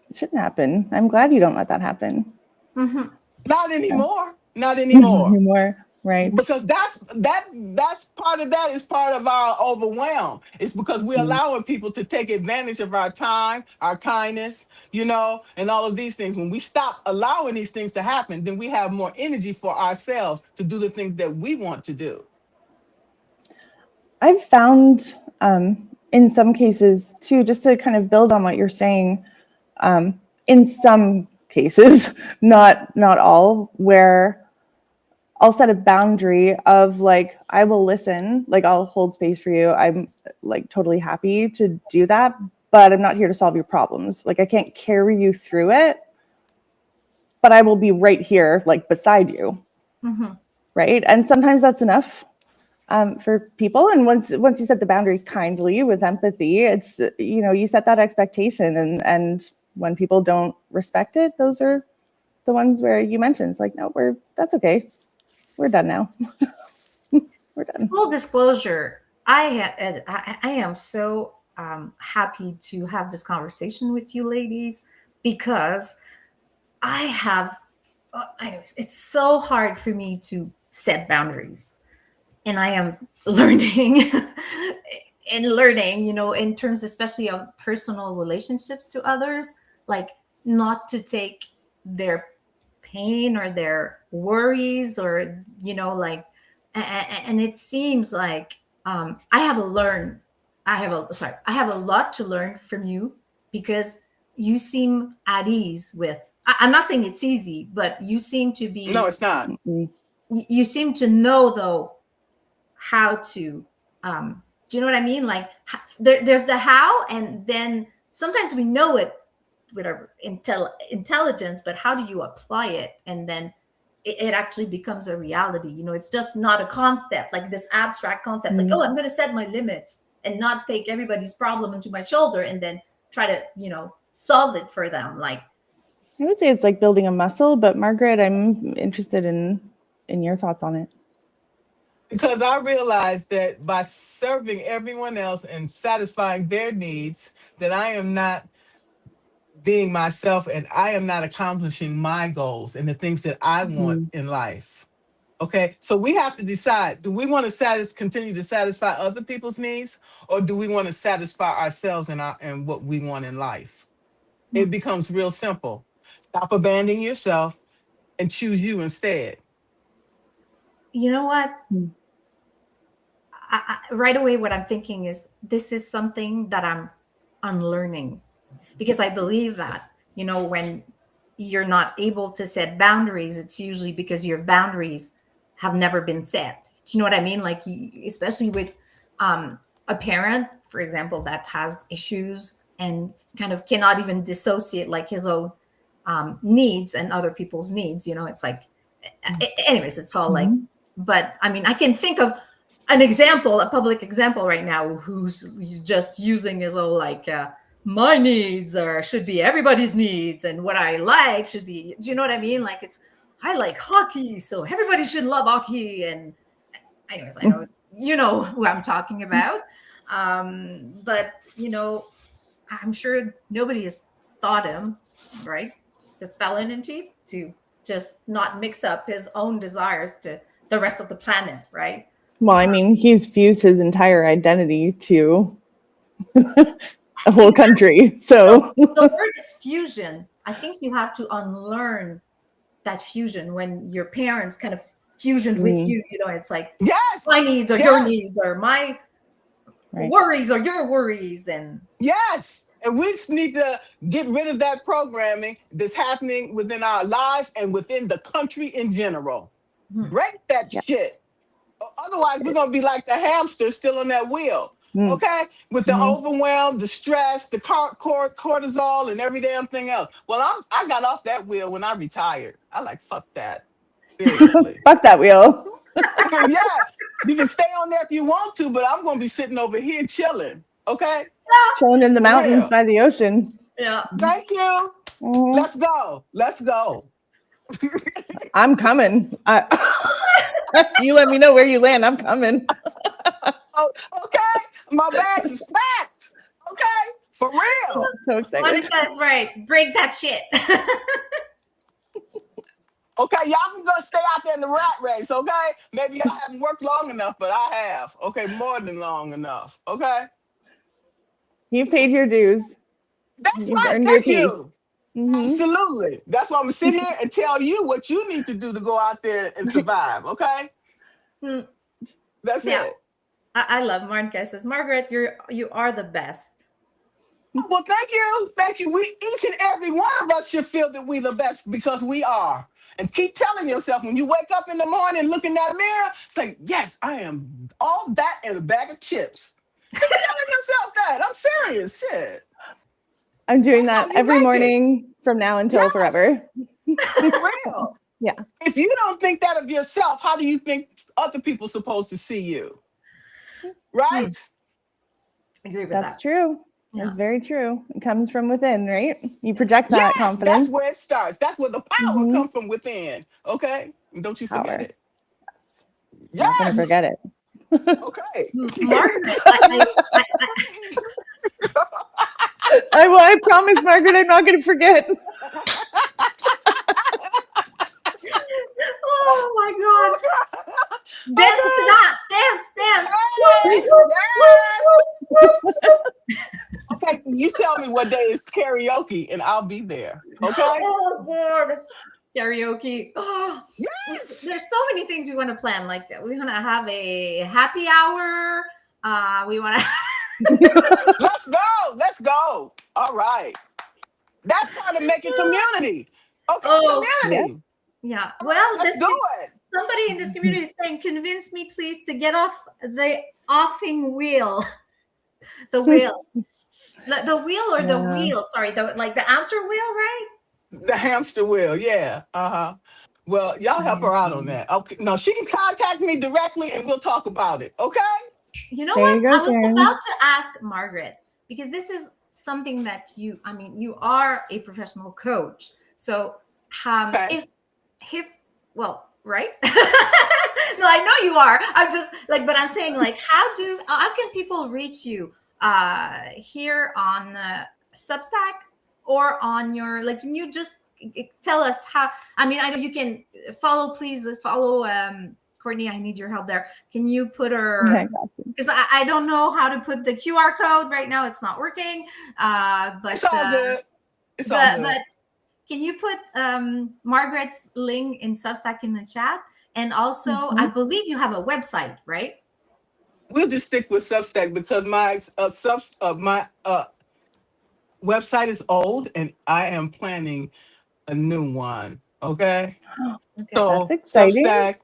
It shouldn't happen. I'm glad you don't let that happen. Mhm. Not anymore. Not anymore. Anymore. Right. Because that's part of that is part of our overwhelm. It's because we're Mhm. allowing people to take advantage of our time, our kindness, and all of these things. When we stop allowing these things to happen, then we have more energy for ourselves to do the things that we want to do. I've found in some cases too, just to kind of build on what you're saying, in some cases, not all, where I'll set a boundary of like I will listen, like I'll hold space for you. I'm like totally happy to do that, but I'm not here to solve your problems. Like I can't carry you through it, but I will be right here, like beside you, Mhm. right? And sometimes that's enough for people. And once you set the boundary kindly with empathy, it's you set that expectation, and when people don't respect it, those are the ones where you mentioned it's like no, that's okay, we're done now, we're done. Full disclosure, I am so happy to have this conversation with you ladies because I have, anyways, it's so hard for me to set boundaries. And I am learning and learning, in terms, especially of personal relationships to others, like not to take their pain or their worries, or like, and it seems like I have a lot to learn from you, because you seem at ease with. I'm not saying it's easy, but you seem to No, be. it's not. Mm. You seem to know, though, how to. Do you know what I mean? Like, there's the how, and then sometimes we know it with our intelligence, but how do you apply it? And then it actually becomes a reality. It's just not a concept, like this abstract concept, like, oh, Mm. I'm going to set my limits and not take everybody's problem into my shoulder and then try to, solve it for them. Like, I would say it's like building a muscle, but Margaret, I'm interested in your thoughts on it. Because I realized that by serving everyone else and satisfying their needs, that I am not being myself and I am not accomplishing my goals and the things that I want Mm-hmm. in life. Okay, so we have to decide: do we want to continue to satisfy other people's needs, or do we want to satisfy ourselves and what we want in life? It becomes real simple. Stop abandoning yourself and choose you instead. you know what? Right away, what I'm thinking is, this is something that I'm unlearning, because I believe that, when you're not able to set boundaries, it's usually because your boundaries have never been set. Do you know what I mean? Like, especially with a parent, for example, that has issues and kind of cannot even dissociate, like, his own needs and other people's needs. It's like, anyways, it's all like, Mm-hmm. but I mean, I can think of an example, a public example right now, who's just using his own, like, my needs are should be everybody's needs, and what I like should be. Do you know what I mean? Like, it's, I like hockey, so everybody should love hockey. And anyways, I know you know who I'm talking about. But I'm sure nobody has taught him, right, the felon in chief, to just not mix up his own desires to the rest of the planet, right? Well, I mean, he's fused his entire identity to a whole Exactly. country. So So, the word is fusion. I think you have to unlearn that fusion when your parents kind of fusioned with mm, you. It's like, my Yes, needs are your yes, needs, or my right. worries are your worries. And yes. And we just need to get rid of that programming that's happening within our lives and within the country in general. hmm, Break that Yes. shit. Otherwise, we're gonna be like the hamster still on that wheel. Mm, Okay, with the mm. overwhelm, the stress, the cortisol, and every damn thing else. Well, I got off that wheel when I retired. I like fuck that. Seriously. Fuck that wheel. Yeah, you can stay on there if you want to, but I'm gonna be sitting over here chilling. Okay, Chilling in the for mountains real. by the ocean. yeah. Thank you. Mhm. Let's go. Let's go. I'm coming. You let me know where you land. I'm coming. Oh, okay, my bags is packed. Okay, for real. So excited. Monica's right. Break that shit. Okay, y'all can go stay out there in the rat race, okay? Maybe y'all haven't worked long enough, but I have. Okay, more than long enough. Okay? You've paid your dues. That's You've right. earned your Thank piece. you. Hmm. Absolutely. That's why I'm gonna sit here and tell you what you need to do to go out there and survive. Okay? Hmm. That's Now, it. I love Monica says, Margaret, you are the best. Well, thank you. Thank you. We each and every one of us should feel that we the best because we are. And keep telling yourself when you wake up in the morning, look in that mirror, it's like, yes, I am all that and a bag of chips. Keep telling yourself that. I'm serious. Shit. I'm doing That's that how you every make it. morning from now until Yes, forever. for real. Yeah, If you don't think that of yourself, how do you think other people supposed to see you? Hmm. Right? Agree with that's that. true. Yeah. That's very true. It comes from within, right? You project that Yes, that's confidence. where it starts. That's where the power Hmm. comes from within. Okay? And don't you forget Power. it. Not going to Yes. forget it. Okay. Margaret, I promise, Margaret, I'm not going to forget. oh my God. Dance to Okay. that. Dance, dance. Hey, yes. Okay, you tell me what day is karaoke and I'll be there. Okay? Oh God. Karaoke. Oh, Yes. there's so many things we want to plan. Like we want to have a happy hour. We want to. Let's go. Let's go. All right. That's part of making community. Okay, Oh, Yep. community. yeah. All right, Well, let's do it. somebody in this community is saying, "Convince me, please, to get off the offing wheel." The wheel, the wheel or the Yeah. wheel? Sorry, the like the hamster wheel, right? The hamster wheel. Yeah. Uh-huh. Well, y'all help her out on Amazing. that. Okay. No, she can contact me directly and we'll talk about it. Okay? You know There what? you go, I was about Sharon. to ask Margaret because this is something that I mean, you are a professional coach. So, Okay. if, well, right? No, I know you are. I'm just like, but I'm saying, like, how can people reach you here on Substack or on your, like, can you just tell us how? I mean, I know you can follow, please follow Courtney. I need your help there. Can you put Yeah, I her, got you. because I don't know how to put the QR code right now. It's not working. It's But all good. It's all but good. can you put Margaret's link in Substack in the chat? And also, I Mhm. believe you have a website, right? We'll just stick with Substack because my website is old and I am planning a new one. Okay. Okay. That's So exciting. Substack.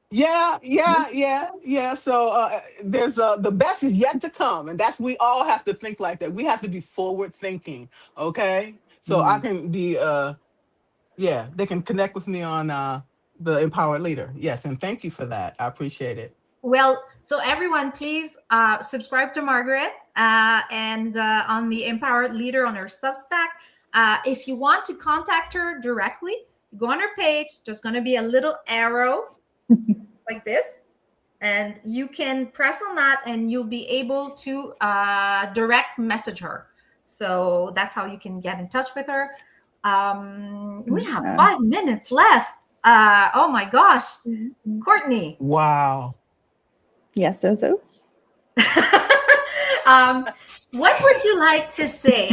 Yeah, yeah, yeah, yeah. So there's the best is yet to come, and that's we all have to think like that. We have to be forward thinking. Okay. So I Mm. can be yeah, they can connect with me on the Empowered Leader. Yes, and thank you for that. I appreciate it. Well, so everyone, please subscribe to Margaret and on the Empowered Leader on her Substack. If you want to contact her directly, go on her page. There's going to be a little arrow like this, and you can press on that, and you'll be able to direct message her. So that's how you can get in touch with her. We have Yeah. 5 minutes left. Oh my gosh, Mhm. Courtney. Wow. Yes, so. um, what would you like to say?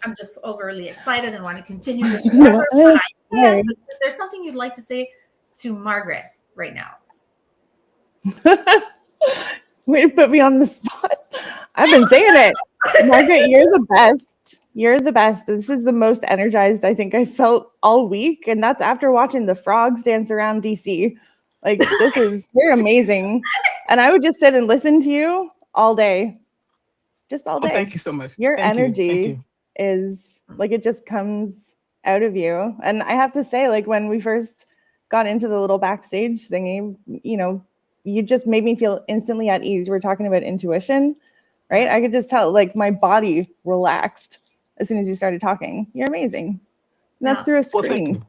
I'm just overly excited and want to continue this forever, but I can't. Sorry. But there's something you'd like to say to Margaret right now. Way to put me on the spot. I've been saying it. Margaret, you're the best. You're the best. This is the most energized I think I felt all week. And that's after watching the frogs dance around DC. Like, you're amazing. And I would just sit and listen to you all day, just all Oh, thank day. you so much. Your Thank you. Thank energy you. is like, it just comes out of you. And I have to say, like, when we first got into the little backstage thingy, you just made me feel instantly at ease. We're talking about intuition, right? I could just tell, like, my body relaxed as soon as you started talking. You're amazing. And that's Now, through a Well, thank screen. you.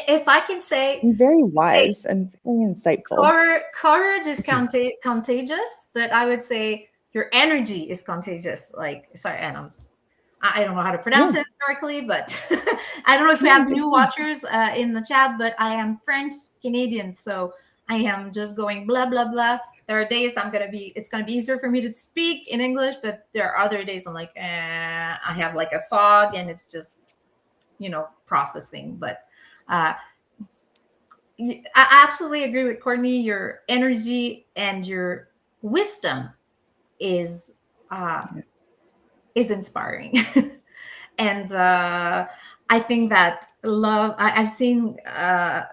if I can say, And very say wise and very insightful. courage is Thank you. contagious, but I would say your energy is contagious. Like, sorry, and I don't know how to pronounce Yeah. it correctly, but I don't know if we No, have you're new good. watchers in the chat, but I am French Canadian, so I am just going blah blah blah. There are days it's gonna be easier for me to speak in English, but there are other days I'm like, I have like a fog and it's just processing. But uh, I absolutely agree with Courtney. Your energy and your wisdom is uh, is inspiring. And I think that love, I've seen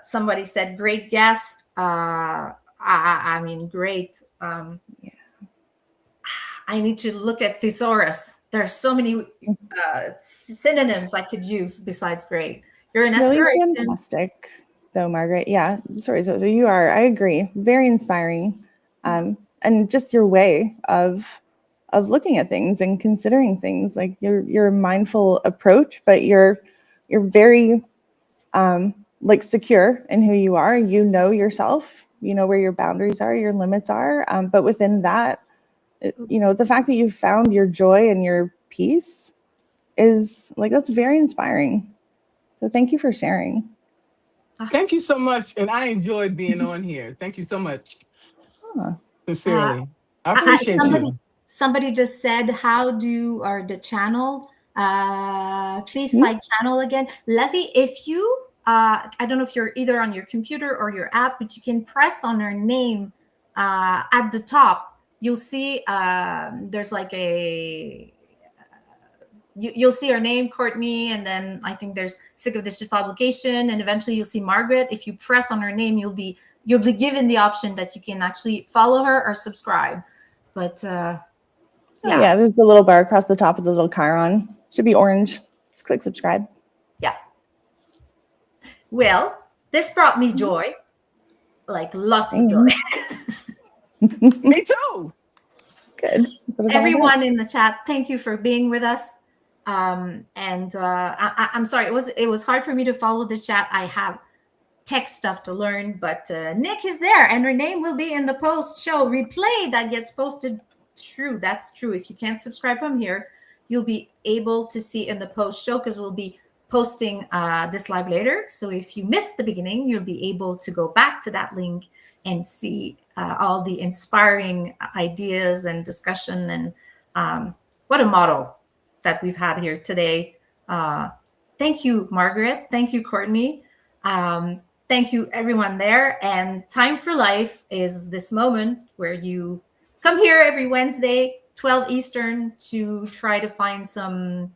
somebody said great guest. I mean great. I need to look at thesaurus. There are so many synonyms I could use besides great. You're an Really inspiration. fantastic, though, Margaret. Yeah, sorry. So you are. I agree. Very inspiring, and just your way of looking at things and considering things. Like, you're a mindful approach, but you're very like, secure in who you are. You know yourself. You know where your boundaries are, your limits are. But within that, Oops. the fact that you've found your joy and your peace is, like, that's very inspiring. So thank you for sharing. Thank you so much. And I enjoyed being on here. Thank you so much. Huh. Uh, Sincerely. I appreciate somebody you. just said, how do, or the channel, please Hmm? cite channel again, Levy. If you I don't know if you're either on your computer or your app, but you can press on her name at the top. You'll see there's like you'll see her name, Courtney, and then I think there's Sick of This Publication, and eventually you'll see Margaret. If you press on her name, you'll be given the option that you can actually follow her or subscribe. But Oh, yeah, there's the little bar across the top of the little chyron. Should be orange. Just click subscribe. Yeah. Well, this brought me joy, like lots of joy. Me too. Good. Everyone in the chat, thank you for being with us. I'm sorry, it was hard for me to follow the chat. I have tech stuff to learn, but Nick is there, and her name will be in the post show replay that gets posted. True, that's true. If you can't subscribe from here, you'll be able to see in the post show, because we'll be posting this live later. So if you missed the beginning, you'll be able to go back to that link and see all the inspiring ideas and discussion, and what a model that we've had here today. Thank you, Margaret. Thank you, Courtney. Thank you, everyone there. And Time for Life is this moment where you come here every Wednesday, 12 Eastern, to try to find some,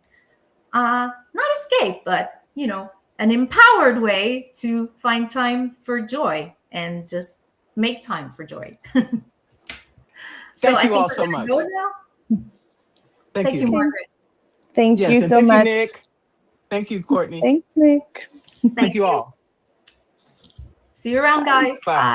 not escape, but, an empowered way to find time for joy and just make time for joy. Thank you all so much. Thank you, Margaret. Thank you so much. Thank you, Nick. Thank you, Courtney. Thanks, Nick. Thank you all. See you around, guys. Bye. Bye.